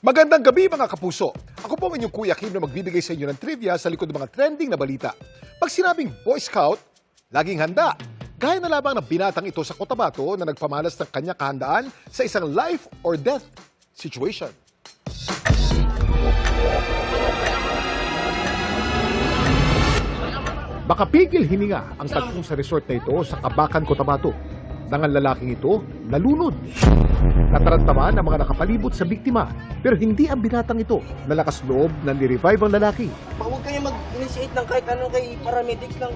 Magandang gabi mga kapuso. Ako po ang inyong Kuya Kim na magbibigay sa inyo ng trivia sa likod ng mga trending na balita. Pag sinabing Boy Scout, laging handa. Gaya na lamang ng binatang ito sa Cotabato na nagpamalas ng kanyang kahandaan sa isang life or death situation. Makapigil hininga ang tagpong sa resort na ito sa Kabakan, Cotabato. Nang ang lalaking ito nalunod. Natarantaman ang mga nakapalibot sa biktima, pero hindi ang binatang ito na lakas loob na ni-revive ang lalaki. Huwag kayo mag-initiate ng kahit ano kay paramedics lang.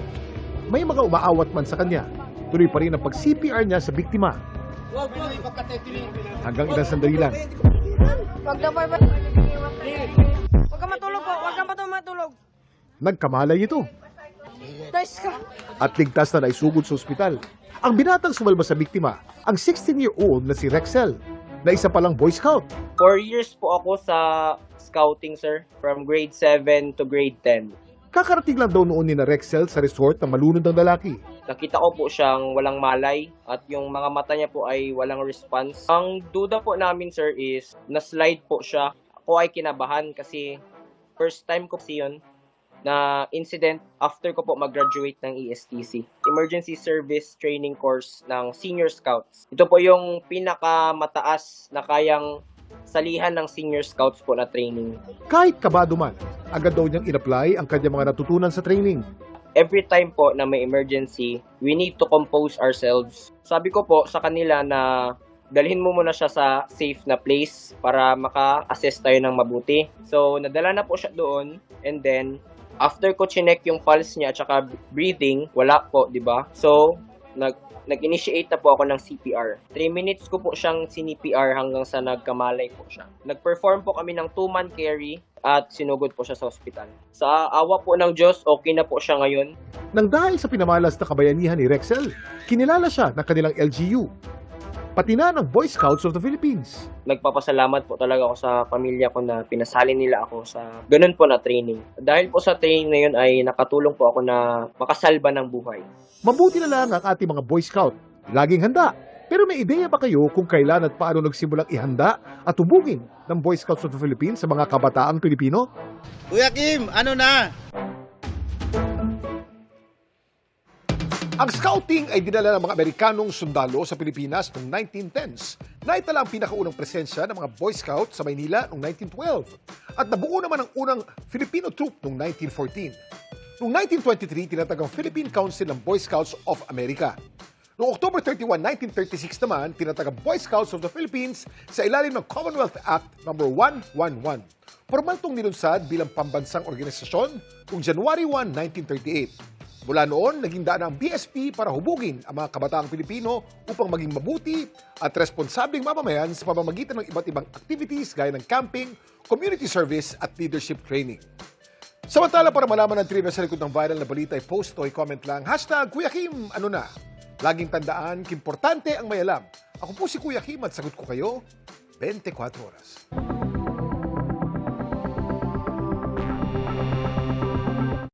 May mga umaawat man sa kanya. Tuloy pa rin ang pag-CPR niya sa biktima. Hanggang ilang sandali lang. Huwag ka matulog po, huwag ka matulog. Nagkamalay ito Nice ka. at ligtas na naisugod sa ospital. Ang binatang sumalba sa biktima, ang 16-year-old na si Rexel, na isa palang Boy Scout. 4 years po ako sa scouting, sir. From grade 7 to grade 10. Kakarating lang daw noon ni na Rexel sa resort na malunod ng lalaki. Nakita ko po siyang walang malay at yung mga mata niya po ay walang response. Ang duda po namin, sir, is na-slide po siya. Ako ay kinabahan kasi first time ko kasi yun na incident after ko po mag-graduate ng ESTC, Emergency Service Training Course ng Senior Scouts. Ito po yung pinakamataas na kayang salihan ng Senior Scouts po na training. Kahit kabado man, agad daw niyang in-apply ang kanyang mga natutunan sa training. Every time po na may emergency, we need to compose ourselves. Sabi ko po sa kanila na dalhin mo muna siya sa safe na place para maka-assess tayo ng mabuti. So, nadala na po siya doon and then after ko chinek yung pulse niya at saka breathing, wala po, di ba? So, nag-initiate na po ako ng CPR. 3 minutes ko po siyang CPR hanggang sa nagkamalay po siya. Nag-perform po kami ng 2-man carry at sinugod po siya sa ospital. Sa awa po ng Diyos, okay na po siya ngayon. Nang dahil sa pinamalas na kabayanihan ni Rexel, kinilala siya ng kanilang LGU, pati na ng Boy Scouts of the Philippines. Nagpapasalamat po talaga ako sa pamilya ko na pinasali nila ako sa ganun po na training. Dahil po sa training na yun ay nakatulong po ako na makasalba ng buhay. Mabuti na lang ang ating mga Boy Scout. Laging handa. Pero may ideya ba kayo kung kailan at paano nagsimulang ihanda at hubugin ng Boy Scouts of the Philippines sa mga kabataang Pilipino? Kuya Kim, ano na? Ang scouting ay dinala ng mga Amerikanong sundalo sa Pilipinas noong 1910s. Naitala ang pinakaunang presensya ng mga Boy Scouts sa Maynila noong 1912. At nabuo naman ang unang Filipino troop noong 1914. Noong 1923, tinatagang Philippine Council ng Boy Scouts of America. Noong October 31, 1936 naman, tinatagang Boy Scouts of the Philippines sa ilalim ng Commonwealth Act No. 111. Formal itong nilunsad bilang pambansang organisasyon noong January 1, 1938. Mula noon, naging daan ang BSP para hubugin ang mga kabataang Pilipino upang maging mabuti at responsabling mamamayan sa pamamagitan ng iba't ibang activities gaya ng camping, community service at leadership training. Samantala, para malaman ang trivia sa likod ng viral na balita, i-post o i-comment lang, #Kuya Kim, ano na? Laging tandaan, importante ang may alam. Ako po si Kuya Kim at sagot ko kayo 24 oras.